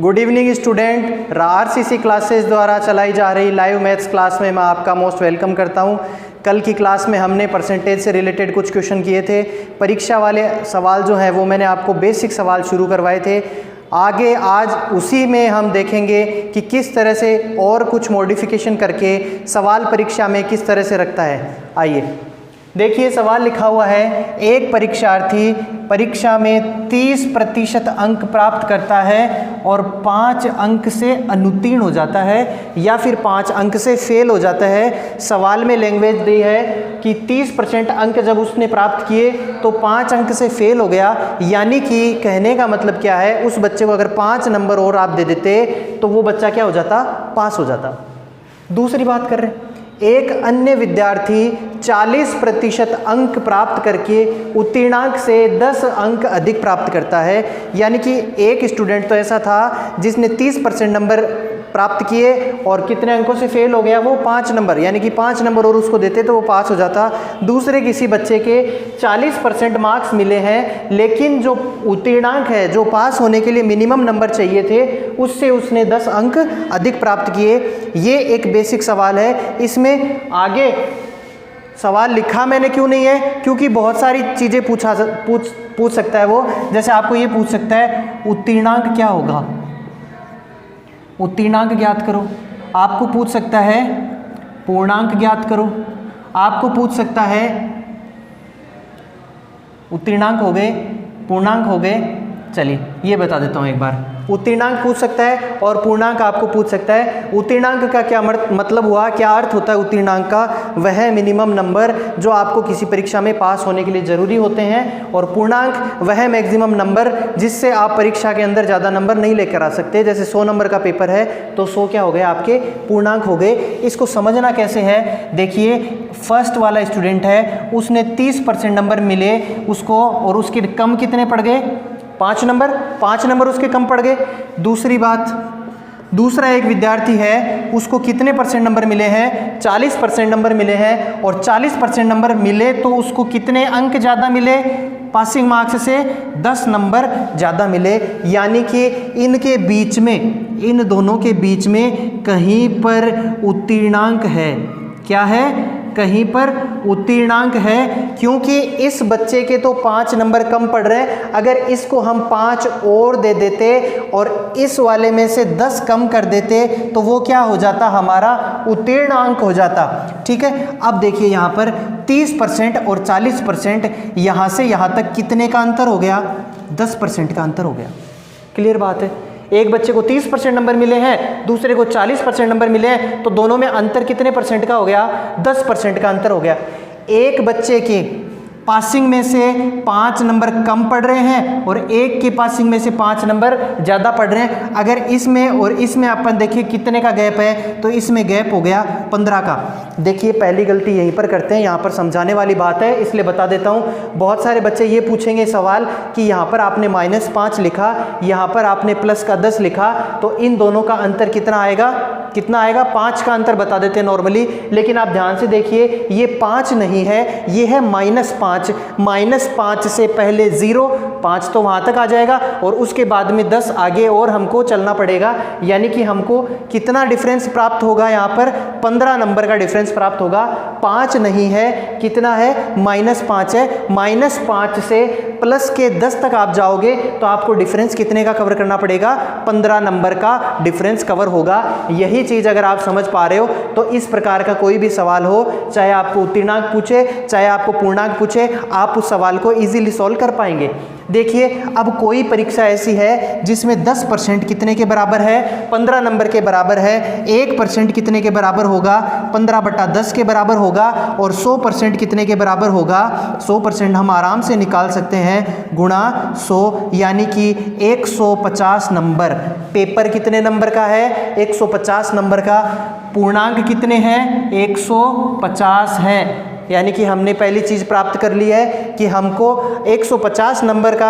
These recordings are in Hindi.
Good evening student. RCC classes द्वारा चलाई जा रही लाइव मैथ्स क्लास में मैं आपका मोस्ट वेलकम करता हूं। कल की क्लास में हमने परसेंटेज से रिलेटेड कुछ क्वेश्चन किए थे। परीक्षा वाले सवाल जो हैं वो मैंने आपको बेसिक सवाल शुरू करवाए थे। आगे आज उसी में हम देखेंगे कि किस तरह से और कुछ मॉडिफिकेशन करके सवाल परीक्षा में किस तरह से रखता है। आइए देखिए, सवाल लिखा हुआ है, एक परीक्षार्थी परीक्षा में 30% अंक प्राप्त करता है और 5 अंक से अनुत्तीर्ण हो जाता है या फिर 5 अंक से फेल हो जाता है। सवाल में लैंग्वेज दी है कि 30% अंक जब उसने प्राप्त किए तो 5 अंक से फेल हो गया, यानी कि कहने का मतलब क्या है, उस बच्चे को अगर 5 नंबर और आप दे देते तो वो बच्चा क्या हो जाता, पास हो जाता। दूसरी बात कर रहे हैं, एक अन्य विद्यार्थी 40% अंक प्राप्त करके उत्तीर्णांक से 10 अंक अधिक प्राप्त करता है। यानी कि एक स्टूडेंट तो ऐसा था जिसने 30% नंबर प्राप्त किए और कितने अंकों से फेल हो गया, वो 5 नंबर, यानी कि 5 नंबर और उसको देते तो वो पास हो जाता। दूसरे किसी बच्चे के 40% मार्क्स मिले हैं, लेकिन जो उत्तीर्णांक है, जो पास होने के लिए मिनिमम नंबर चाहिए थे, उससे उसने 10 अंक अधिक प्राप्त किए। ये एक बेसिक सवाल है। इसमें आगे सवाल लिखा मैंने क्यों नहीं है, क्योंकि बहुत सारी चीज़ें पूछ सकता है वो। जैसे आपको ये पूछ सकता है उत्तीर्णांक क्या होगा, उत्तीर्णांक ज्ञात करो। आपको पूछ सकता है पूर्णांक ज्ञात करो। आपको पूछ सकता है उत्तीर्णांक हो गए, पूर्णांक हो गए। चलिए ये बता देता हूँ एक बार। उत्तीर्णांक पूछ सकता है और पूर्णांक आपको पूछ सकता है। उत्तीर्णांक का क्या मतलब हुआ, क्या अर्थ होता है उत्तीर्णांक का? वह मिनिमम नंबर जो आपको किसी परीक्षा में पास होने के लिए ज़रूरी होते हैं, और पूर्णांक वह मैक्सिमम नंबर जिससे आप परीक्षा के अंदर ज़्यादा नंबर नहीं लेकर आ सकते। जैसे 100 नंबर का पेपर है तो 100 क्या हो गए, आपके पूर्णांक हो गए। इसको समझना कैसे है, देखिए फर्स्ट वाला स्टूडेंट है, उसने 30% नंबर मिले उसको, और उसके कम कितने पड़ गए, 5 नंबर उसके कम पड़ गए। दूसरी बात, दूसरा एक विद्यार्थी है, उसको कितने परसेंट नंबर मिले हैं, 40% नंबर मिले हैं, और 40% नंबर मिले तो उसको कितने अंक ज़्यादा मिले, पासिंग मार्क्स से 10 नंबर ज़्यादा मिले। यानी कि इनके बीच में, इन दोनों के बीच में कहीं पर उत्तीर्णांक है। क्या है? कहीं पर उत्तीर्णांक है, क्योंकि इस बच्चे के तो 5 नंबर कम पड़ रहे हैं। अगर इसको हम 5 और दे देते और इस वाले में से 10 कम कर देते तो वो क्या हो जाता, हमारा उत्तीर्णांक हो जाता। ठीक है, अब देखिए यहाँ पर 30% और 40%, यहाँ से यहाँ तक कितने का अंतर हो गया, 10% का अंतर हो गया। क्लियर बात है। एक बच्चे को 30% नंबर मिले हैं, दूसरे को 40% नंबर मिले हैं, तो दोनों में अंतर कितने परसेंट का हो गया, 10% का अंतर हो गया। एक बच्चे के पासिंग में से 5 नंबर कम पड़ रहे हैं और एक के पासिंग में से 5 नंबर ज़्यादा पड़ रहे हैं। अगर इसमें और इसमें अपन देखिए कितने का गैप है, तो इसमें गैप हो गया 15 का। देखिए पहली गलती यहीं पर करते हैं, यहाँ पर समझाने वाली बात है इसलिए बता देता हूँ। बहुत सारे बच्चे ये पूछेंगे सवाल कि यहाँ पर आपने -5 लिखा, यहाँ पर आपने प्लस का 10 लिखा, तो इन दोनों का अंतर कितना आएगा, कितना आएगा, 5 का अंतर बता देते हैं नॉर्मली। लेकिन आप ध्यान से देखिए, ये 5 नहीं है, ये है -5। -5 से पहले 0, 5 तो वहाँ तक आ जाएगा और उसके बाद में 10 आगे और हमको चलना पड़ेगा। यानी कि हमको कितना डिफरेंस प्राप्त होगा, यहाँ पर 15 नंबर का डिफरेंस प्राप्त होगा। 5 नहीं है, कितना है, -5 है। -5 से प्लस के 10 तक आप जाओगे तो आपको डिफरेंस कितने का कवर करना पड़ेगा, 15 नंबर का डिफरेंस कवर होगा। यही चीज़ अगर आप समझ पा रहे हो तो इस प्रकार का कोई भी सवाल हो, चाहे आपको उत्तीर्णांक पूछे, चाहे आपको पूर्णांक पूछे, आप उस सवाल को इजीली सॉल्व कर पाएंगे। देखिए अब कोई परीक्षा ऐसी है जिसमें 10% कितने के बराबर है, 15 नंबर के बराबर है। 1% कितने के बराबर होगा, 15/10 के बराबर होगा, और 100% कितने के बराबर होगा, 100% हम आराम से निकाल सकते हैं, गुणा 100, यानी कि 150 नंबर। पेपर कितने नंबर का है, 150 नंबर का। पूर्णांक कितने हैं, 150 है। यानी कि हमने पहली चीज़ प्राप्त कर ली है कि हमको 150 नंबर का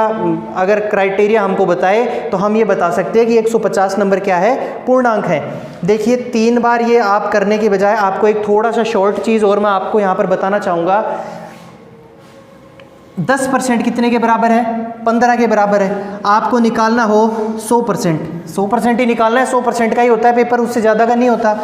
अगर क्राइटेरिया हमको बताए तो हम ये बता सकते हैं कि 150 नंबर क्या है, पूर्णांक है। देखिए 3 बार ये आप करने के बजाय आपको एक थोड़ा सा शॉर्ट चीज़ और मैं आपको यहाँ पर बताना चाहूँगा। 10% कितने के बराबर है, 15 के बराबर है। आपको निकालना हो 100%, 100% ही निकालना है, 100% का ही होता है पेपर, उससे ज़्यादा का नहीं होता।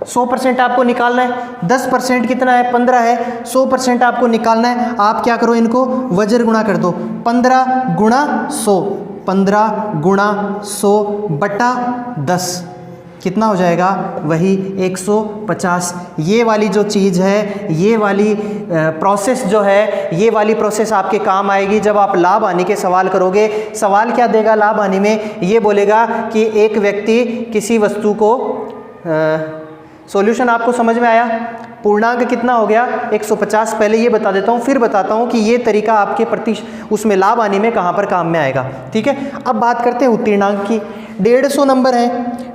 100% आपको निकालना है। 10% कितना है? 15 है। 100% आपको निकालना है। आप क्या करो, इनको वज्र गुणा कर दो। 15 गुणा 100, 15 गुणा 100 बटा 10 कितना हो जाएगा? वही 150। ये वाली जो चीज़ है, ये वाली प्रोसेस जो है, ये वाली प्रोसेस आपके काम आएगी जब आप लाभ हानि के सवाल करोगे। सवाल क्या देगा लाभ हानि में? ये बोलेगा कि एक व्यक्ति किसी वस्तु को सॉल्यूशन आपको समझ में आया? पूर्णांक कितना हो गया? 150। पहले ये बता देता हूँ, फिर बताता हूँ कि ये तरीका आपके उसमें लाभ हानि में कहाँ पर काम में आएगा। ठीक है, अब बात करते हैं उत्तीर्णांक की। 150 नंबर है,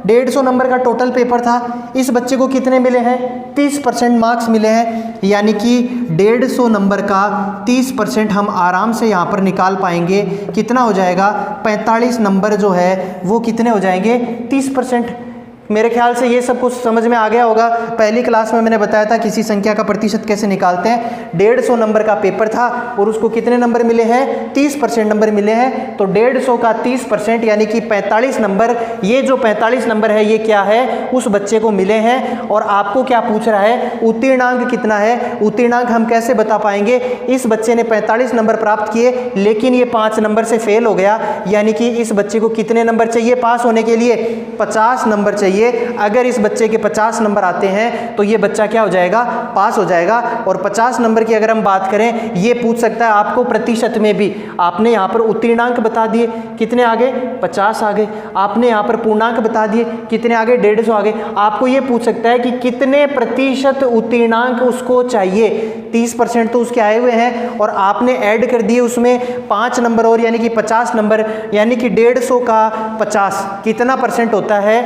150 नंबर का टोटल पेपर था। इस बच्चे को कितने मिले हैं? 30% मार्क्स मिले हैं, यानी कि 150 नंबर का 30% हम आराम से यहाँ पर निकाल पाएंगे। कितना हो जाएगा? 45 नंबर जो है वो कितने हो जाएंगे? 30%। मेरे ख्याल से ये सब कुछ समझ में आ गया होगा। पहली क्लास में मैंने बताया था किसी संख्या का प्रतिशत कैसे निकालते हैं। 150 नंबर का पेपर था और उसको कितने नंबर मिले हैं? 30% नंबर मिले हैं। तो 150 का 30% यानी कि 45 नंबर। ये जो 45 नंबर है ये क्या है? उस बच्चे को मिले हैं। और आपको क्या पूछ रहा है? उत्तीर्णांक कितना है? उत्तीर्णांक हम कैसे बता पाएंगे? इस बच्चे ने 45 नंबर प्राप्त किए, लेकिन ये 5 नंबर से फेल हो गया, यानी कि इस बच्चे को कितने नंबर चाहिए पास होने के लिए? 50 नंबर चाहिए। अगर इस बच्चे के 50 नंबर आते हैं तो ये बच्चा क्या हो जाएगा? पास हो जाएगा। और 50 नंबर की अगर हम बात करें, ये पूछ सकता है आपको प्रतिशत में भी। आपने यहाँ पर उत्तीर्णांक बता दिए, कितने आ गए? 50 आ गए। आपने यहाँ पर पूर्णांक बता दिए, कितने आ गए? 150 आ गए। आपको ये पूछ सकता है कि कितने प्रतिशत उत्तीर्णांक उसको चाहिए। 30% तो उसके आए हुए हैं और आपने ऐड कर दिए उसमें 5 नंबर और, यानी कि 50 नंबर, यानी कि 150 का 50 कितना परसेंट होता है?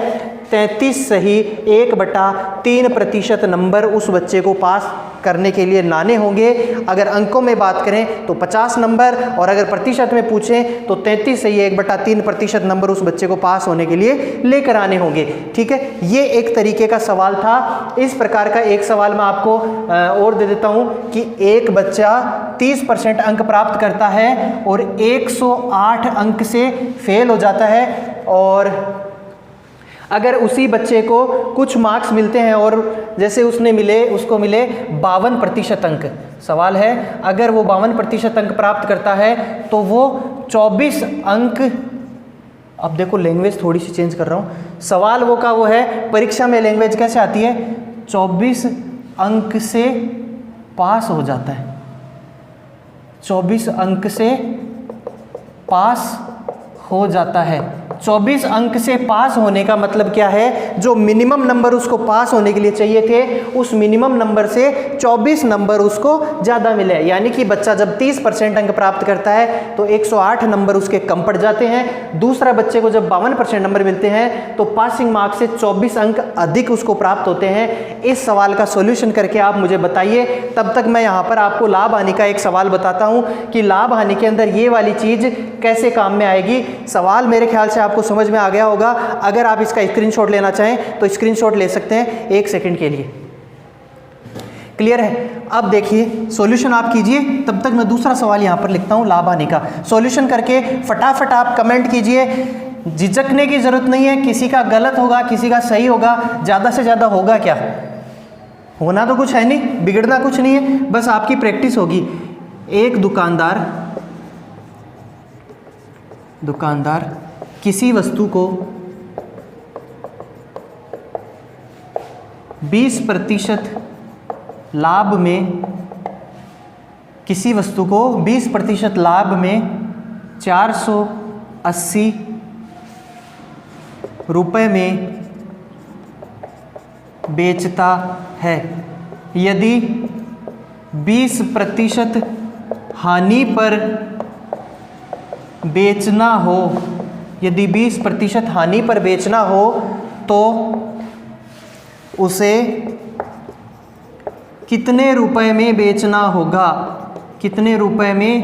33 सही 1/3% नंबर उस बच्चे को पास करने के लिए लाने होंगे। अगर अंकों में बात करें तो 50 नंबर, और अगर प्रतिशत में पूछें तो 33 सही 1/3% नंबर उस बच्चे को पास होने के लिए लेकर आने होंगे। ठीक है, ये एक तरीके का सवाल था। इस प्रकार का एक सवाल मैं आपको और दे देता हूं कि एक बच्चा 30% अंक प्राप्त करता है और 108 अंक से फेल हो जाता है, और अगर उसी बच्चे को कुछ मार्क्स मिलते हैं और जैसे उसको मिले 52% अंक। सवाल है, अगर वो 52% अंक प्राप्त करता है तो वो 24 अंक, अब देखो लैंग्वेज थोड़ी सी चेंज कर रहा हूँ। सवाल वो है, परीक्षा में लैंग्वेज कैसे आती है? 24 अंक से पास हो जाता है। 24 अंक से पास हो जाता है। 24 अंक से पास होने का मतलब क्या है? जो मिनिमम नंबर उसको पास होने के लिए चाहिए थे, उस मिनिमम नंबर से 24 नंबर उसको ज़्यादा मिले। यानी कि बच्चा जब 30% अंक प्राप्त करता है तो 108 नंबर उसके कम पड़ जाते हैं। दूसरा बच्चे को जब 52% नंबर मिलते हैं तो पासिंग मार्क्स से 24 अंक अधिक उसको प्राप्त होते हैं। इस सवाल का सॉल्यूशन करके आप मुझे बताइए। तब तक मैं यहाँ पर आपको लाभ हानि का एक सवाल बताता हूँ कि लाभ हानि के अंदर ये वाली चीज़ कैसे काम में आएगी। सवाल मेरे ख्याल से आपको समझ में आ गया होगा। अगर आप इसका स्क्रीनशॉट लेना चाहें तो स्क्रीनशॉट ले सकते हैं 1 सेकंड के लिए। क्लियर है? अब देखिए सॉल्यूशन आप कीजिए, तब तक मैं दूसरा सवाल यहां पर लिखता हूं लाभ हानि का। सॉल्यूशन करके फटाफट आप कमेंट कीजिए। झिझकने की जरूरत नहीं है, किसी का गलत होगा किसी का सही होगा, ज़्यादा से ज़्यादा होगा क्या? होना तो कुछ है नहीं, बिगड़ना कुछ नहीं है, बस आपकी प्रैक्टिस होगी। एक दुकानदार किसी वस्तु को 20% लाभ में, किसी वस्तु को 20% लाभ में 480 रुपए में बेचता है। यदि 20% हानि पर बेचना हो, यदि 20% हानि पर बेचना हो तो उसे कितने रुपए में बेचना होगा? कितने रुपए में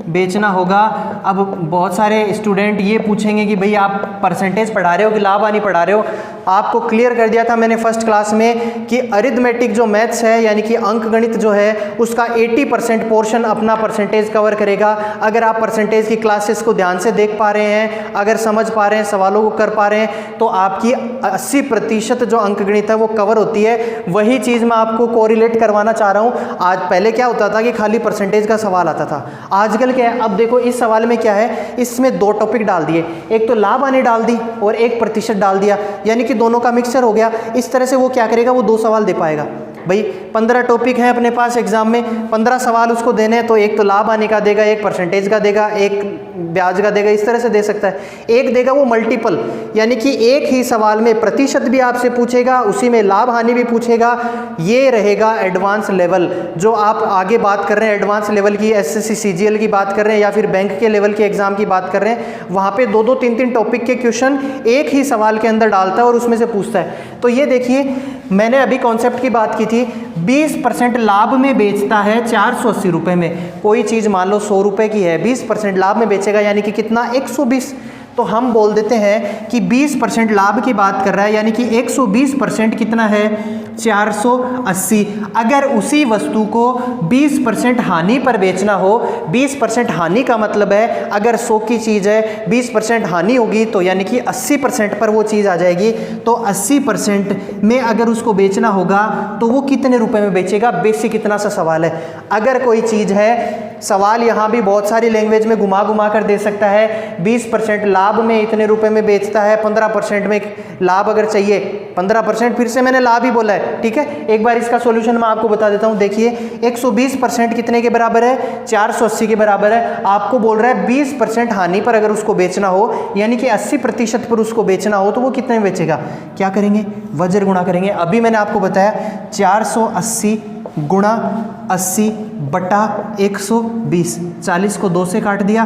बेचना होगा? अब बहुत सारे स्टूडेंट ये पूछेंगे कि भाई आप परसेंटेज पढ़ा रहे हो कि लाभ हानि पढ़ा रहे हो, आपको क्लियर कर दिया था मैंने फर्स्ट क्लास में कि अरिथमेटिक जो मैथ्स है यानी कि अंकगणित जो है उसका 80% पोर्शन अपना परसेंटेज कवर करेगा। अगर आप परसेंटेज की क्लासेस को ध्यान से देख पा रहे हैं, अगर समझ पा रहे हैं, सवालों को कर पा रहे हैं, तो आपकी 80% जो अंकगणित है वो कवर होती है। वही चीज़ मैं आपको कोरिलेट करवाना चाह रहा हूँ। आज पहले क्या होता था कि खाली परसेंटेज का सवाल आता था, आजकल क्या है, अब देखो इस सवाल में क्या है, इसमें 2 टॉपिक डाल दिए, एक तो लाभ हानि डाल दी और 1% डाल दिया, यानी कि दोनों का मिक्सचर हो गया। इस तरह से वो क्या करेगा, वो 2 सवाल दे पाएगा। भाई 15 टॉपिक हैं अपने पास एग्जाम में, 15 सवाल उसको देने हैं, तो एक तो लाभ हानि का देगा, एक परसेंटेज का देगा, एक ब्याज का देगा, इस तरह से दे सकता है। एक देगा वो मल्टीपल, यानी कि एक ही सवाल में प्रतिशत भी आपसे पूछेगा, उसी में लाभ हानि भी पूछेगा। ये रहेगा एडवांस लेवल, जो आप आगे बात कर रहे हैं एडवांस लेवल की, एसएससी सीजीएल की बात कर रहे हैं या फिर बैंक के लेवल के एग्जाम की बात कर रहे हैं, वहाँ पे 2-2 3-3 टॉपिक के क्वेश्चन एक ही सवाल के अंदर डालता है और उसमें से पूछता है। तो ये देखिए, मैंने अभी कॉन्सेप्ट की बात की थी, 20% लाभ में बेचता है 480 रुपये में। कोई चीज़ मान लो 100 रुपये की है, 20% लाभ में बेचेगा, यानी कि कितना, 120। तो हम बोल देते हैं कि 20% लाभ की बात कर रहा है, यानी कि 120% कितना है, 480। अगर उसी वस्तु को 20% हानि पर बेचना हो, 20% हानि का मतलब है अगर 100 की चीज़ है, 20% हानि होगी तो यानी कि 80% पर वो चीज़ आ जाएगी। तो 80% में अगर उसको बेचना होगा तो वो कितने रुपए में बेचेगा, बेसिक इतना सा सवाल है। अगर कोई चीज़ है, सवाल यहाँ भी बहुत सारी लैंग्वेज में घुमा घुमा कर दे सकता है, 20% लाभ में इतने रुपए में बेचता है, 15% में लाभ अगर चाहिए, 15% फिर से मैंने लाभ ही बोला है, ठीक है। एक बार इसका सॉल्यूशन मैं आपको बता देता हूँ। देखिए 120% कितने के बराबर है, 480 के बराबर है। आपको बोल रहा है 20% हानि पर अगर उसको बेचना हो, यानी कि 80% पर उसको बेचना हो, तो वो कितने में बेचेगा। क्या करेंगे, वज्र गुणा करेंगे। अभी मैंने आपको बताया 480 गुणा 80 बटा 120, 40 को 2 से काट दिया,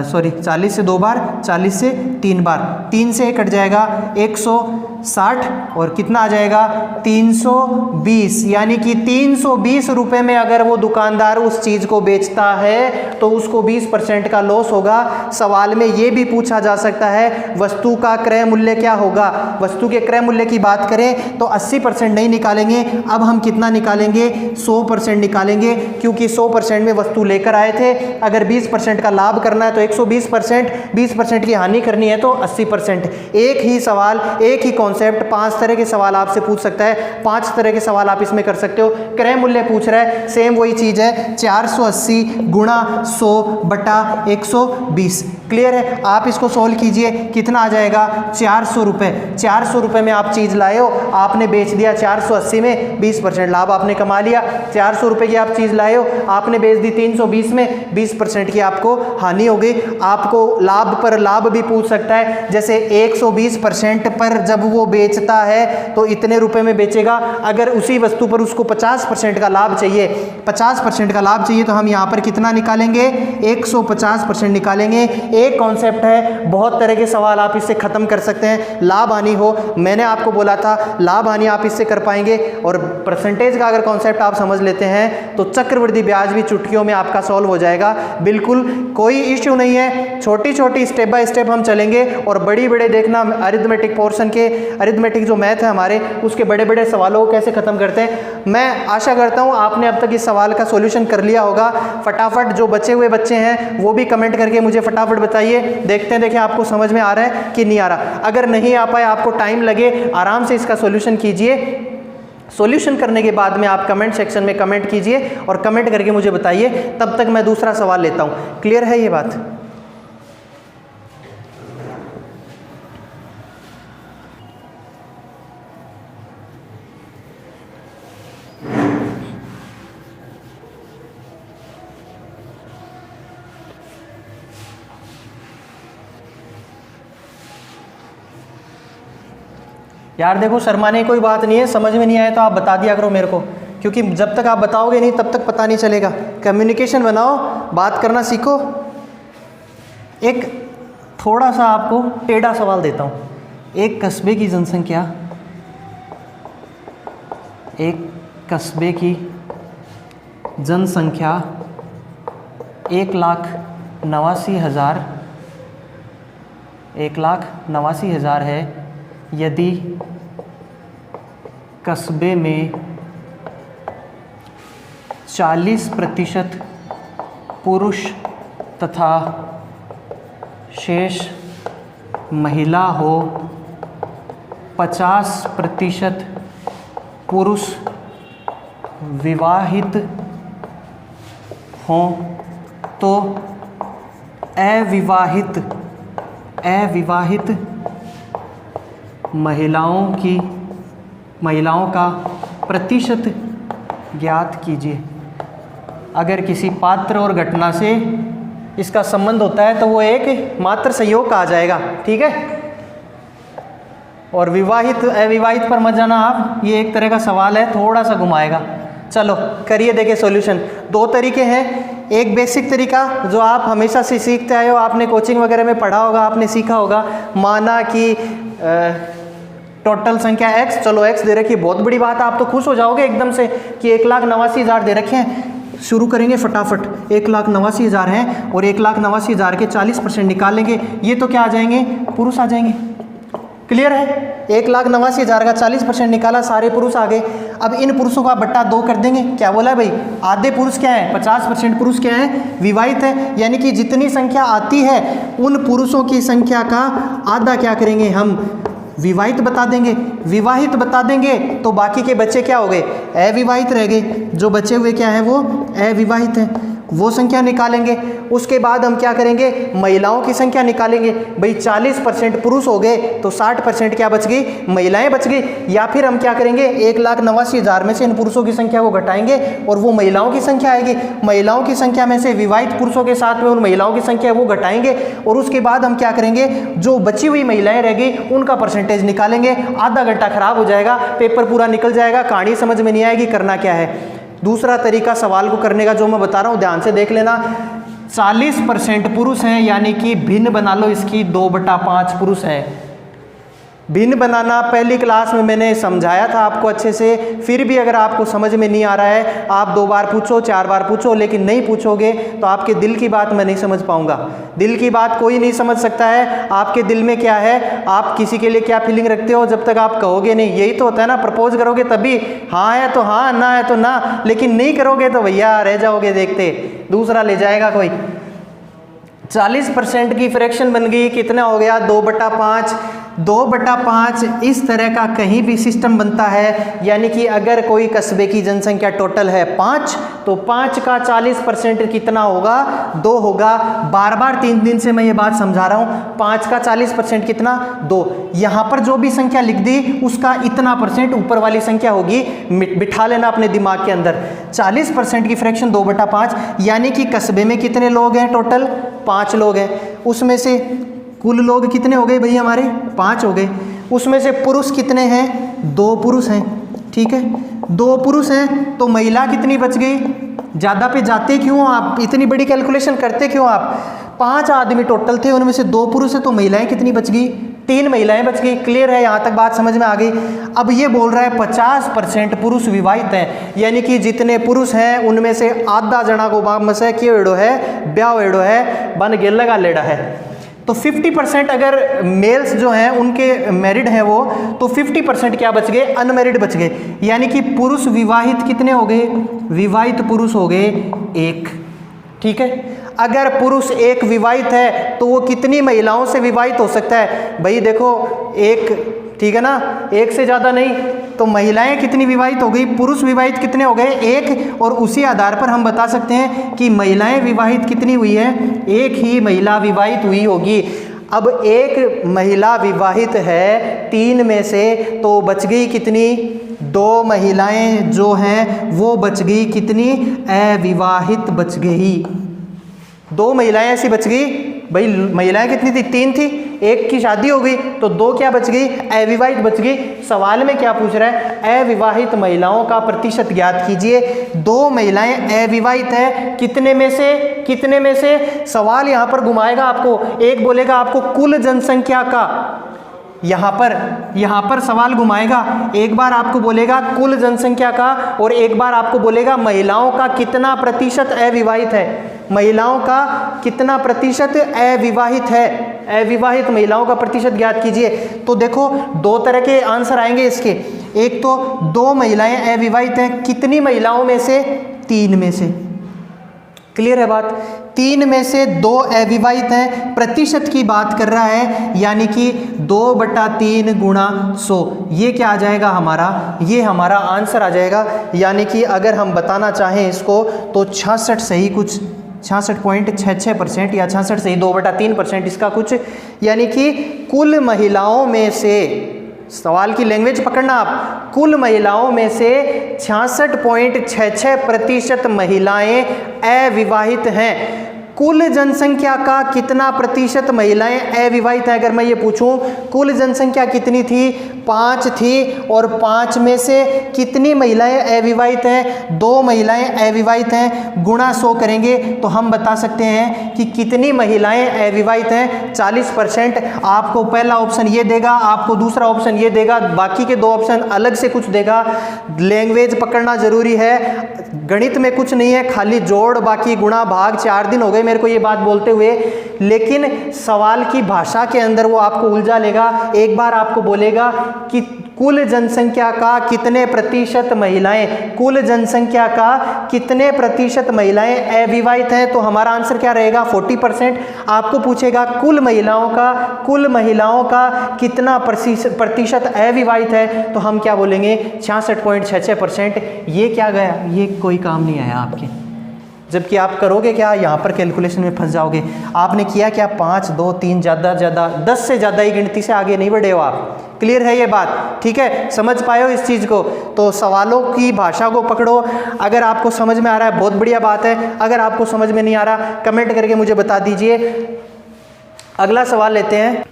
40 से 2 बार, 40 से 3 बार, 3 से कट जाएगा 160 और कितना आ जाएगा 320, यानी कि 320 रुपए में अगर वो दुकानदार उस चीज़ को बेचता है तो उसको 20% का लॉस होगा। सवाल में ये भी पूछा जा सकता है वस्तु का क्रय मूल्य क्या होगा। वस्तु के क्रय मूल्य की बात करें तो 80% नहीं निकालेंगे, अब हम कितना निकालेंगे, 100% निकालेंगे, क्योंकि 100% में वस्तु लेकर आए थे। अगर 20% का लाभ करना है तो 120%, 20% की हानि करनी है तो 80%। एक ही सवाल, एक ही कॉन्सेप्ट, 5 तरह के सवाल आपसे पूछ सकता है, 5 तरह के सवाल आप इसमें कर सकते हो। क्रय मूल्य पूछ रहा है, सेम वही चीज़ है, 480 गुणा 100 बटा 120। क्लियर है। आप इसको सोल्व कीजिए, कितना आ जाएगा, 400 रुपये। 400 रुपये में आप चीज़ लाए हो, आपने बेच दिया 480 में, 20% लाभ आपने कमा लिया। 400 रुपये की आप चीज़ लाए हो, आपने बेच दी 320 में, 20% की आपको हानि हो गई। आपको लाभ पर लाभ भी पूछ सकता है, जैसे 120% पर जब वो बेचता है तो इतने रुपए में बेचेगा। अगर उसी वस्तु पर उसको 50% का लाभ चाहिए, 50% का लाभ चाहिए, तो हम यहाँ पर कितना निकालेंगे, 150% निकालेंगे। एक कॉन्सेप्ट है, बहुत तरह के सवाल आप इससे खत्म कर सकते हैं। लाभ हानि हो, मैंने आपको बोला था लाभ हानि आप इससे कर पाएंगे। और परसेंटेज का अगर कॉन्सेप्ट आप समझ लेते हैं तो चक्रवृद्धि ब्याज भी चुटकियों में आपका सॉल्व हो जाएगा। बिल्कुल कोई इश्यू नहीं है, छोटी छोटी स्टेप बाय स्टेप हम चलेंगे और बड़ी बड़े देखना अरिथमेटिक पोर्शन के, अरिथमेटिक जो मैथ है हमारे, उसके बड़े बड़े सवालों को कैसे खत्म करते हैं। मैं आशा करता हूँ आपने अब तक इस सवाल का सॉल्यूशन कर लिया होगा। फटाफट जो बचे हुए बच्चे हैं वो भी कमेंट करके मुझे फटाफट बताइए, देखते हैं देखिए आपको समझ में आ रहा है कि नहीं आ रहा। अगर नहीं आ पाए, आपको टाइम लगे, आराम से इसका सॉल्यूशन कीजिए। सॉल्यूशन करने के बाद में आप कमेंट सेक्शन में कमेंट कीजिए और कमेंट करके मुझे बताइए, तब तक मैं दूसरा सवाल लेता हूँ। क्लियर है ये बात। यार देखो, शर्माने की कोई बात नहीं है, समझ में नहीं आया तो आप बता दिया करो मेरे को, क्योंकि जब तक आप बताओगे नहीं तब तक पता नहीं चलेगा। कम्युनिकेशन बनाओ, बात करना सीखो। एक थोड़ा सा आपको टेढ़ा सवाल देता हूँ। एक कस्बे की जनसंख्या, एक कस्बे की जनसंख्या 1,89,000 है। यदि कस्बे में 40% पुरुष तथा शेष महिला हो, 50% पुरुष विवाहित हों, तो अविवाहित महिलाओं का प्रतिशत ज्ञात कीजिए। अगर किसी पात्र और घटना से इसका संबंध होता है तो वो एक मात्र संयोग कहा जाएगा, ठीक है। और विवाहित अविवाहित पर मत जाना आप, ये एक तरह का सवाल है, थोड़ा सा घुमाएगा। चलो करिए, देखिए सॉल्यूशन। दो तरीके हैं, एक बेसिक तरीका जो आप हमेशा से सीखते आए हो, आपने कोचिंग वगैरह में पढ़ा होगा, आपने सीखा होगा, माना कि टोटल संख्या x, चलो x दे रखी है, बहुत बड़ी बात है, आप तो खुश हो जाओगे एकदम से कि 1,89,000 दे रखे हैं। शुरू करेंगे फटाफट, 1,89,000 हैं और 1,89,000 के 40% निकाल लेंगे, ये तो क्या आ जाएंगे, पुरुष आ जाएंगे। क्लियर है, 1,89,000 का 40% निकाला, सारे पुरुष आ गए। अब इन पुरुषों का बट्टा 2 कर देंगे। क्या बोला है भाई, आधे पुरुष क्या है, 50% पुरुष क्या है, विवाहित है। यानी कि जितनी संख्या आती है उन पुरुषों की संख्या का आधा क्या करेंगे हम, विवाहित बता देंगे। विवाहित बता देंगे तो बाकी के बच्चे क्या हो गए, अविवाहित रह गए। जो बचे हुए क्या है, वो अविवाहित हैं, वो संख्या निकालेंगे। उसके बाद हम क्या करेंगे, महिलाओं की संख्या निकालेंगे। भाई 40% पुरुष हो गए तो 60% क्या बच गई, महिलाएं बच गई। या फिर हम क्या करेंगे, 1,89,000 में से इन पुरुषों की संख्या को घटाएंगे और वो महिलाओं की संख्या आएगी। महिलाओं की संख्या में से विवाहित पुरुषों के साथ में उन महिलाओं की संख्या वो घटाएंगे और उसके बाद हम क्या करेंगे, जो बची हुई महिलाएं रह गई उनका परसेंटेज निकालेंगे। आधा घंटा खराब हो जाएगा, पेपर पूरा निकल जाएगा, कहानी समझ में नहीं आएगी, करना क्या है। दूसरा तरीका सवाल को करने का जो मैं बता रहा हूँ ध्यान से देख लेना। 40% पुरुष हैं, यानी कि भिन्न बना लो इसकी, 2/5 पुरुष हैं। भिन्न बनाना पहली क्लास में मैंने समझाया था आपको अच्छे से, फिर भी अगर आपको समझ में नहीं आ रहा है, आप 2 बार पूछो, 4 बार पूछो, लेकिन नहीं पूछोगे तो आपके दिल की बात मैं नहीं समझ पाऊंगा। दिल की बात कोई नहीं समझ सकता है। आपके दिल में क्या है, आप किसी के लिए क्या फीलिंग रखते हो, जब तक आप कहोगे नहीं। यही तो होता है ना, प्रपोज करोगे तभी हाँ है तो हाँ, ना है तो ना, लेकिन नहीं करोगे तो भैया रह जाओगे देखते, दूसरा ले जाएगा कोई। 40% की फ्रैक्शन बन गई, कितना हो गया, 2/5। 2/5 इस तरह का कहीं भी सिस्टम बनता है। यानी कि अगर कोई कस्बे की जनसंख्या टोटल है 5, तो 5 का 40% कितना होगा, 2 होगा। बार बार 3 दिन से मैं ये बात समझा रहा हूँ, 5 का 40% कितना, 2। यहाँ पर जो भी संख्या लिख दी उसका इतना परसेंट ऊपर वाली संख्या होगी, बिठा लेना अपने दिमाग के अंदर। 40% की फ्रैक्शन 2/5, यानी कि कस्बे में कितने लोग हैं, टोटल 5 लोग हैं। उसमें से कुल लोग कितने हो गए भाई हमारे, 5 हो गए। उसमें से पुरुष कितने हैं, 2 पुरुष हैं, ठीक है। 2 पुरुष हैं तो महिला कितनी बच गई। ज़्यादा पे जाते क्यों आप, इतनी बड़ी कैलकुलेशन करते क्यों आप। 5 आदमी टोटल थे, उनमें से 2 पुरुष है तो महिलाएं कितनी बच गई, 3 महिलाएं बच गई। क्लियर है, यहाँ तक बात समझ में आ गई। अब ये बोल रहा है 50% पुरुष विवाहित हैं, यानी कि जितने पुरुष हैं उनमें से आधा जना को मसे क्यों है, ब्याह वेड़ो है, बन गे लगा लेड़ा है। तो 50% अगर मेल्स जो हैं उनके मैरिड हैं वो, तो 50% क्या बच गए, अनमैरिड बच गए। यानी कि पुरुष विवाहित कितने हो गए, विवाहित पुरुष हो गए 1, ठीक है। अगर पुरुष 1 विवाहित है तो वो कितनी महिलाओं से विवाहित हो सकता है, भाई देखो 1, ठीक है ना, 1 से ज़्यादा नहीं। तो महिलाएं कितनी विवाहित हो गई, पुरुष विवाहित कितने हो गए, 1। और उसी आधार पर हम बता सकते हैं कि महिलाएं विवाहित कितनी हुई है, 1 ही महिला विवाहित हुई होगी। अब 1 महिला विवाहित है 3 में से, तो बच गई कितनी, 2 महिलाएं जो हैं वो बच गई कितनी, अविवाहित बच गई। 2 महिलाएं ऐसी बच गई। भाई महिलाएं कितनी थी, 3 थी, 1 की शादी हो गई तो 2 क्या बच गई, अविवाहित बच गई। सवाल में क्या पूछ रहा है, अविवाहित महिलाओं का प्रतिशत ज्ञात कीजिए। 2 महिलाएं अविवाहित है, कितने में से, कितने में से। सवाल यहाँ पर घुमाएगा आपको, एक बोलेगा आपको कुल जनसंख्या का, यहाँ पर सवाल घुमाएगा, एक बार आपको बोलेगा कुल जनसंख्या का और एक बार आपको बोलेगा महिलाओं का कितना प्रतिशत अविवाहित है, महिलाओं का कितना प्रतिशत अविवाहित है, अविवाहित महिलाओं का प्रतिशत ज्ञात कीजिए। तो देखो दो तरह के आंसर आएंगे इसके, एक तो 2 महिलाएं अविवाहित हैं, कितनी महिलाओं में से? 3 में से। क्लियर है बात? 3 में से 2 अविवाहित हैं, प्रतिशत की बात कर रहा है, यानी कि 2/3 गुणा 100, ये क्या आ जाएगा हमारा? ये हमारा आंसर आ जाएगा। यानी कि अगर हम बताना चाहें इसको तो 66 सही कुछ 66.66% या 66 सही 2/3% इसका कुछ, यानी कि कुल महिलाओं में से, सवाल की लैंग्वेज पकड़ना आप, कुल महिलाओं में से 66.66% महिलाएं अविवाहित हैं। कुल जनसंख्या का कितना प्रतिशत महिलाएं अविवाहित हैं? अगर मैं ये पूछूं कुल जनसंख्या कितनी थी? 5 थी, और 5 में से कितनी महिलाएं अविवाहित हैं? 2 महिलाएं अविवाहित हैं, गुणा 100 करेंगे तो हम बता सकते हैं कि कितनी महिलाएं अविवाहित हैं। 40%। आपको पहला ऑप्शन ये देगा, आपको दूसरा ऑप्शन ये देगा, बाकी के 2 ऑप्शन अलग से कुछ देगा। लैंग्वेज पकड़ना जरूरी है, गणित में कुछ नहीं है, खाली जोड़ बाकी गुणा भाग। 4 दिन हो गए मेरे को ये बात बोलते हुए, लेकिन सवाल की भाषा के अंदर वो आपको उलझा लेगा। एक बार आपको बोलेगा कि कुल जनसंख्या का कितने प्रतिशत महिलाएं, कुल जनसंख्या का कितने प्रतिशत महिलाएं अविवाहित हैं, तो हमारा आंसर क्या रहेगा? 40%। आपको पूछेगा कुल महिलाओं का कितना प्रतिशत अविवाहित है, तो हम क्या बोलेंगे? 66.66%। ये क्या गया? ये कोई काम नहीं आया आपके, जबकि आप करोगे क्या? यहाँ पर कैलकुलेशन में फंस जाओगे। आपने किया क्या? 5, 2, 3, ज़्यादा 10 से ज़्यादा ही गिनती से आगे नहीं बढ़े हो आप। क्लियर है ये बात? ठीक है, समझ पाए हो इस चीज़ को? तो सवालों की भाषा को पकड़ो। अगर आपको समझ में आ रहा है बहुत बढ़िया बात है, अगर आपको समझ में नहीं आ रहा कमेंट करके मुझे बता दीजिए। अगला सवाल लेते हैं।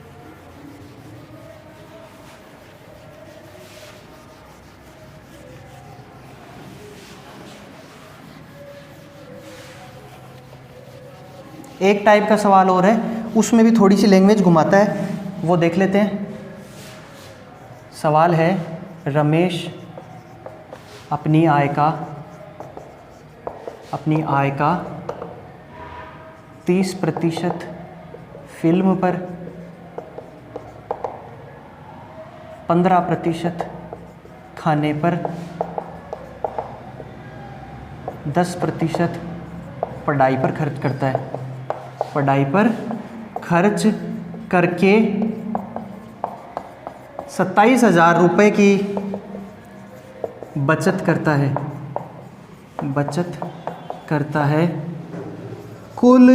एक टाइप का सवाल और है, उसमें भी थोड़ी सी लैंग्वेज घुमाता है, वो देख लेते हैं। सवाल है, रमेश अपनी आय का 30% फिल्म पर, 15% खाने पर, 10% पढ़ाई पर खर्च करता है। पढ़ाई पर खर्च करके 27,000 रुपये की बचत करता है। कुल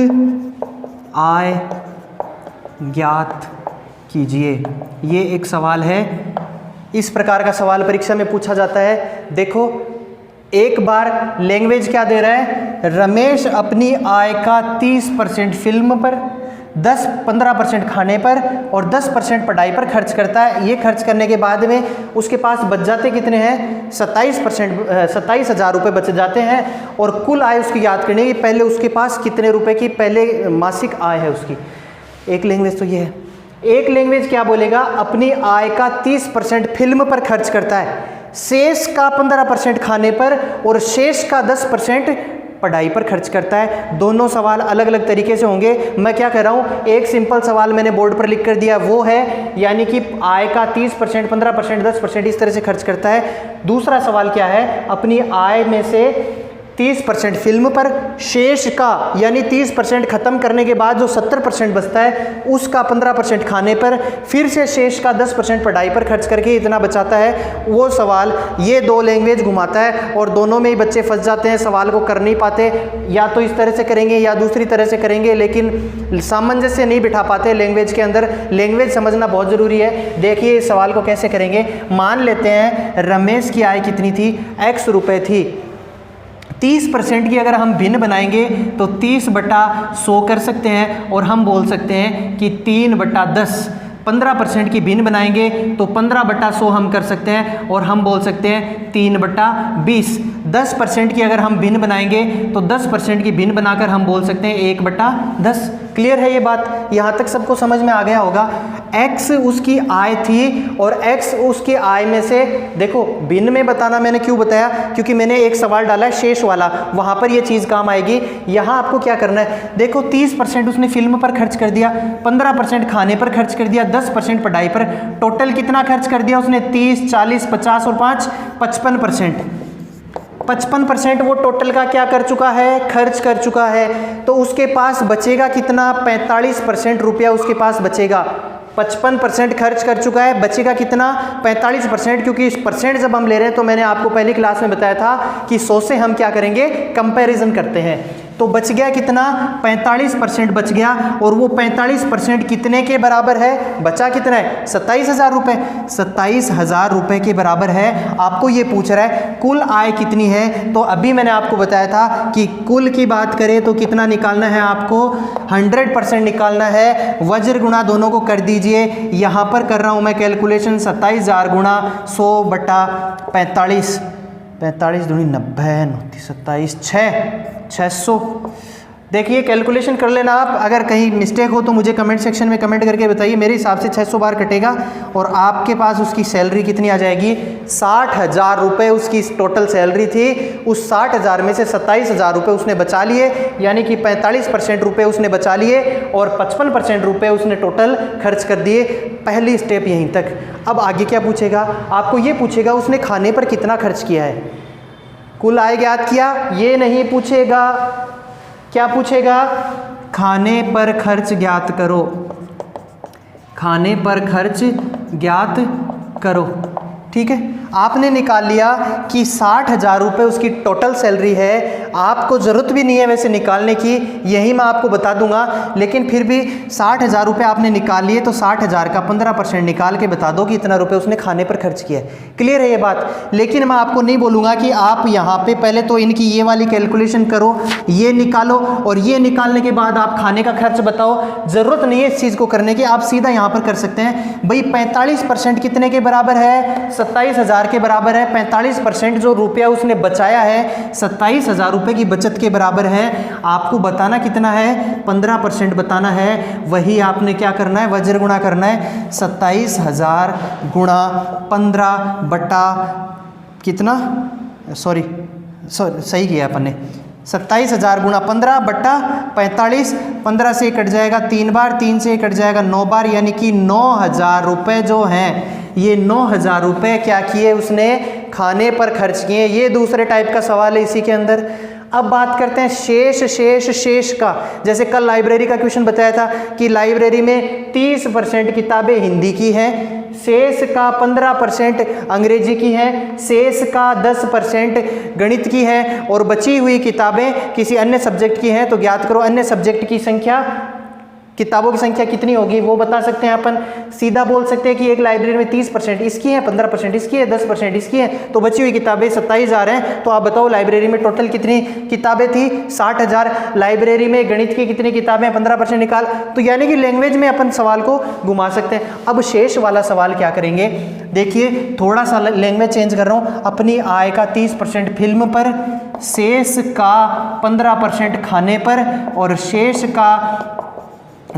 आय ज्ञात कीजिए। ये एक सवाल है, इस प्रकार का सवाल परीक्षा में पूछा जाता है। देखो एक बार लैंग्वेज क्या दे रहा है? रमेश अपनी आय का 30% फिल्म पर, 15% खाने पर और 10% पढ़ाई पर खर्च करता है। ये खर्च करने के बाद में उसके पास बच जाते कितने हैं? 27,000 रुपये बच जाते हैं। और कुल आय उसकी याद करनी है, पहले उसके पास कितने रुपए की पहले मासिक आय है उसकी। एक लैंग्वेज तो ये है। एक लैंग्वेज क्या बोलेगा? अपनी आय का 30% फिल्म पर खर्च करता है, शेष का 15% खाने पर और शेष का 10% पढ़ाई पर खर्च करता है। दोनों सवाल अलग अलग तरीके से होंगे। मैं क्या कर रहा हूँ, एक सिंपल सवाल मैंने बोर्ड पर लिख कर दिया, वो है यानी कि आय का 30%, 15%, 10% इस तरह से खर्च करता है। दूसरा सवाल क्या है? अपनी आय में से 30% फिल्म पर, शेष का यानी 30% खत्म करने के बाद जो 70% बचता है उसका 15% खाने पर, फिर से शेष का 10% पढ़ाई पर खर्च करके इतना बचाता है। वो सवाल ये 2 लैंग्वेज घुमाता है और दोनों में ही बच्चे फंस जाते हैं, सवाल को कर नहीं पाते। या तो इस तरह से करेंगे या दूसरी तरह से करेंगे, लेकिन सामंजस्य नहीं बिठा पाते लैंग्वेज के अंदर। लैंग्वेज समझना बहुत ज़रूरी है। देखिए इस सवाल को कैसे करेंगे। मान लेते हैं रमेश की आय कितनी थी? X रुपये थी। 30% की अगर हम भिन्न बनाएंगे तो 30/100 कर सकते हैं और हम बोल सकते हैं कि 3/10। 15% की भिन्न बनाएंगे तो 15/100 हम कर सकते हैं और हम बोल सकते हैं 3/20। 10% की अगर हम भिन्न बनाएंगे तो 10% की भिन्न बनाकर हम बोल सकते हैं 1/10। क्लियर है ये बात? यहाँ तक सबको समझ में आ गया होगा। x उसकी आय थी और x उसकी आय में से, देखो भिन्न में बताना मैंने क्यों बताया, क्योंकि मैंने एक सवाल डाला है शेष वाला, वहाँ पर ये चीज़ काम आएगी। यहाँ आपको क्या करना है, देखो 30% उसने फिल्म पर खर्च कर दिया, 15% खाने पर खर्च कर दिया, 10% पढ़ाई पर, टोटल कितना खर्च कर दिया उसने? 30, 40, 50 और 5 55%। 55% वो टोटल का क्या कर चुका है? खर्च कर चुका है। तो उसके पास बचेगा कितना? 45% रुपया उसके पास बचेगा। 55% खर्च कर चुका है, बचेगा कितना? 45%, क्योंकि इस परसेंट जब हम ले रहे हैं तो मैंने आपको पहली क्लास में बताया था कि 100 से हम क्या करेंगे? कंपैरिजन करते हैं। तो बच गया कितना? 45% बच गया। और वो 45% कितने के बराबर है? बचा कितना है? 27,000 रुपये। 27,000 रुपये के बराबर है। आपको ये पूछ रहा है कुल आय कितनी है, तो अभी मैंने आपको बताया था कि कुल की बात करें तो कितना निकालना है आपको? 100% निकालना है। वज्र गुणा दोनों को कर दीजिए। यहाँ पर कर रहा हूँ मैं कैलकुलेशन, 27,000 गुणा 100 बटा 45, 45 दूनी 90, 27, 600। देखिए कैलकुलेशन कर लेना आप, अगर कहीं मिस्टेक हो तो मुझे कमेंट सेक्शन में कमेंट करके बताइए। मेरे हिसाब से 600 बार कटेगा और आपके पास उसकी सैलरी कितनी आ जाएगी? 60,000 रुपये उसकी टोटल सैलरी थी। उस 60,000 में से 27,000 रुपये उसने बचा लिए, यानी कि 45% रुपये उसने बचा लिए और 55% रुपये उसने टोटल खर्च कर दिए। पहली स्टेप यहीं तक। अब आगे क्या पूछेगा? आपको ये पूछेगा उसने खाने पर कितना खर्च किया है। कुल आय ज्ञात किया, ये नहीं पूछेगा। क्या पूछेगा? खाने पर खर्च ज्ञात करो। खाने पर खर्च ज्ञात करो, ठीक है। आपने निकाल लिया कि 60,000 रुपये उसकी टोटल सैलरी है। आपको ज़रूरत भी नहीं है वैसे निकालने की, यही मैं आपको बता दूंगा, लेकिन फिर भी 60,000 रुपये आपने निकाल लिए तो 60,000 का 15% निकाल के बता दो कि इतना रुपये उसने खाने पर खर्च किया है। क्लियर है ये बात? लेकिन मैं आपको नहीं बोलूँगा कि आप यहाँ पे पहले तो इनकी ये वाली कैलकुलेशन करो, ये निकालो और ये निकालने के बाद आप खाने का खर्च बताओ। ज़रूरत नहीं है इस चीज़ को करने की, आप सीधा यहाँ पर कर सकते हैं। भाई 45% कितने के बराबर है? 27,000 के बराबर है। 45% जो रुपया उसने बचाया है 27,000 रुपये की बचत के बराबर है। आपको बताना कितना है? 15% बताना है। वही आपने क्या करना है? वज्र गुणा करना है। 27,000 गुणा 15 बटा कितना, सॉरी सही किया अपन ने, 27,000 गुणा 15 बटा 45। 15 से कट जाएगा 3 बार, 3 से कट जाएगा 9 बार, यानी कि 9,000 रुपये जो हैं, ये 9,000 रुपये क्या किए उसने? खाने पर खर्च किए। ये दूसरे टाइप का सवाल है इसी के अंदर। अब बात करते हैं शेष का। जैसे कल लाइब्रेरी का क्वेश्चन बताया था कि लाइब्रेरी में 30% किताबें हिंदी की हैं, शेष का 15% अंग्रेजी की हैं, शेष का 10% गणित की है और बची हुई किताबें किसी अन्य सब्जेक्ट की हैं। तो ज्ञात करो अन्य सब्जेक्ट की संख्या, किताबों की संख्या कितनी होगी वो बता सकते हैं अपन। सीधा बोल सकते हैं कि एक लाइब्रेरी में 30% इसकी है, 15% इसकी है, 10% इसकी है, तो बची हुई किताबें 27,000 हैं। तो आप बताओ लाइब्रेरी में टोटल कितनी किताबें थी? 60,000। लाइब्रेरी में गणित की कितनी किताबें? 15% निकाल। तो यानी कि लैंग्वेज में अपन सवाल को घुमा सकते हैं। अब शेष वाला सवाल क्या करेंगे? देखिए थोड़ा सा लैंग्वेज चेंज कर रहा हूँ। अपनी आय का 30% फिल्म पर, शेष का 15% खाने पर और शेष का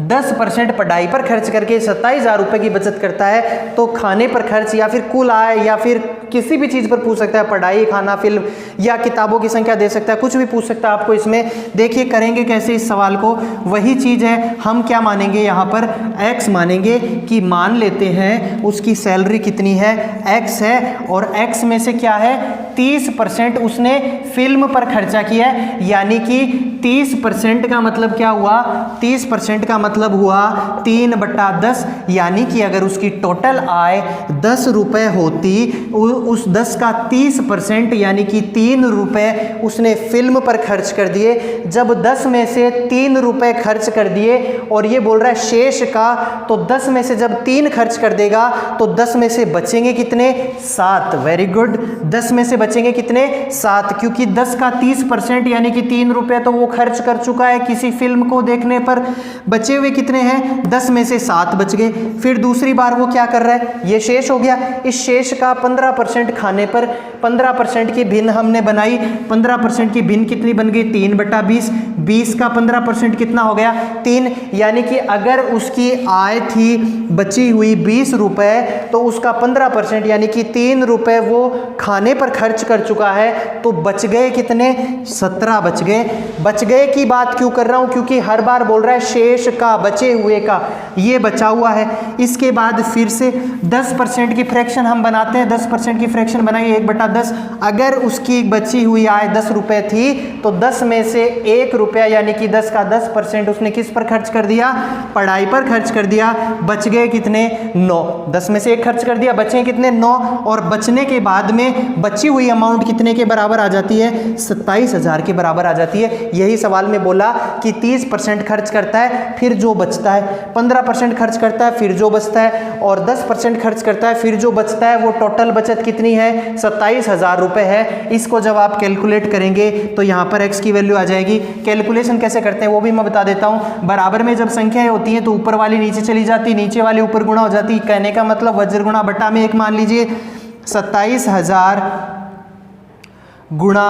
10% पढ़ाई पर खर्च करके 27,000 रुपये की बचत करता है। तो खाने पर खर्च या फिर कुल आय या फिर किसी भी चीज़ पर पूछ सकता है, पढ़ाई, खाना, फिल्म या किताबों की संख्या दे सकता है, कुछ भी पूछ सकता है आपको इसमें। देखिए करेंगे कैसे इस सवाल को। वही चीज़ है, हम क्या मानेंगे यहाँ पर? x मानेंगे कि मान लेते हैं उसकी सैलरी कितनी है? x है और x में से क्या है? 30% उसने फिल्म पर खर्चा किया है, यानी कि 30% का मतलब क्या हुआ? 30% का मतलब हुआ 3/10, यानी कि अगर उसकी टोटल आय 10 रुपये होती, उस 10 का 30% यानी कि 3 रुपये उसने फिल्म पर खर्च कर दिए। जब 10 में से 3 रुपये खर्च कर दिए और ये बोल रहा है शेष का, तो 10 में से जब 3 खर्च कर देगा तो 10 में से बचेंगे कितने? 7। Very good. 10 में से बचेंगे कितने? 7, क्योंकि 10 का 30% यानी कि 3 रुपये तो वो खर्च कर चुका है किसी फिल्म को देखने पर। बचे बचे हुए कितने हैं, 10 में से 7 बच गए। फिर दूसरी बार वो क्या कर रहा है, ये शेष हो गया, इस शेष का 15% खाने पर 15% की भिन्न हमने बनाई, 15% की भिन्न कितनी बन गई, 3/20, 20 का 15% कितना हो गया, 3। यानी कि अगर उसकी आय थी बची हुई 20 रुपए तो उसका 15% यानी कि 3 रुपए वो खाने पर खर्च कर चुका है, तो बच गए कितने, 17 बच गए। बच गए की बात क्यों कर रहा हूं, क्योंकि हर बार बोल रहा है शेष का, बचे हुए का, ये बचा हुआ है। इसके बाद फिर से 10% की फ्रैक्शन हम बनाते हैं, 10% की फ्रैक्शन बनाइए 1/10। अगर उसकी बची हुई आय 10 रुपए थी तो 10 में से 1 रुपया यानी कि 10 का 10% उसने किस पर खर्च कर दिया, पढ़ाई पर खर्च कर दिया। बच गए कितने, 9। 10 में से 1 खर्च कर दिया, बचे कितने, 9। और बचने के बाद में बची हुई अमाउंट कितने के बराबर आ जाती है, 27,000 के बराबर आ जाती है। यही सवाल में बोला कि 30% खर्च करता है फिर जो बचता है, 15% खर्च करता है फिर जो बचता है, और 10% खर्च करता है फिर जो बचता है। वो टोटल बचत कितनी है, 27,000 रुपए है। इसको जब आप कैलकुलेट करेंगे तो यहाँ पर x की वैल्यू आ जाएगी। कैलकुलेशन कैसे करते हैं वो भी मैं बता देता हूँ। बराबर में जब संख्याएं होती हैं तो ऊपर वाली नीचे चली जाती, नीचे वाली ऊपर गुणा हो जाती। कहने का मतलब वज्र गुणा बटा में 1 मान लीजिए, 27,000 गुणा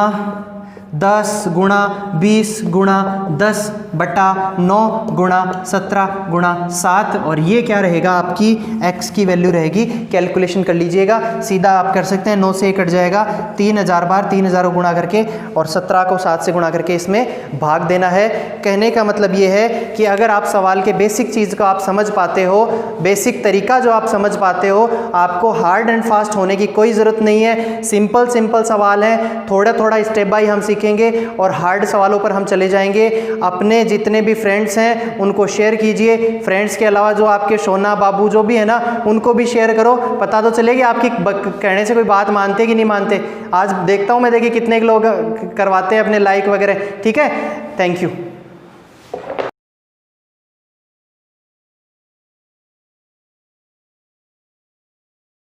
10 गुणा 20 गुणा 10 बटा 9 गुणा 17 गुणा 7, और ये क्या रहेगा, आपकी x की वैल्यू रहेगी। कैलकुलेशन कर लीजिएगा, सीधा आप कर सकते हैं, 9 से 1 कट जाएगा, 3000 बार 3000 को गुणा करके और 17 को 7 से गुणा करके इसमें भाग देना है। कहने का मतलब ये है कि अगर आप सवाल के बेसिक चीज़ को आप समझ पाते हो, बेसिक तरीका जो आप समझ पाते हो, आपको हार्ड एंड फास्ट होने की कोई ज़रूरत नहीं है। सिंपल सवाल है, थोड़ा थोड़ा स्टेप बाय हम सीखेंगे और हार्ड सवालों पर हम चले जाएंगे। अपने जितने भी फ्रेंड्स हैं उनको शेयर कीजिए। फ्रेंड्स के अलावा जो आपके सोना बाबू जो भी है ना, उनको भी शेयर करो। पता तो चलेगी आपकी कहने से कोई बात मानते कि नहीं मानते। आज देखता हूं मैं, देखिए कितने लोग करवाते हैं अपने लाइक वगैरह। ठीक है, थैंक यू।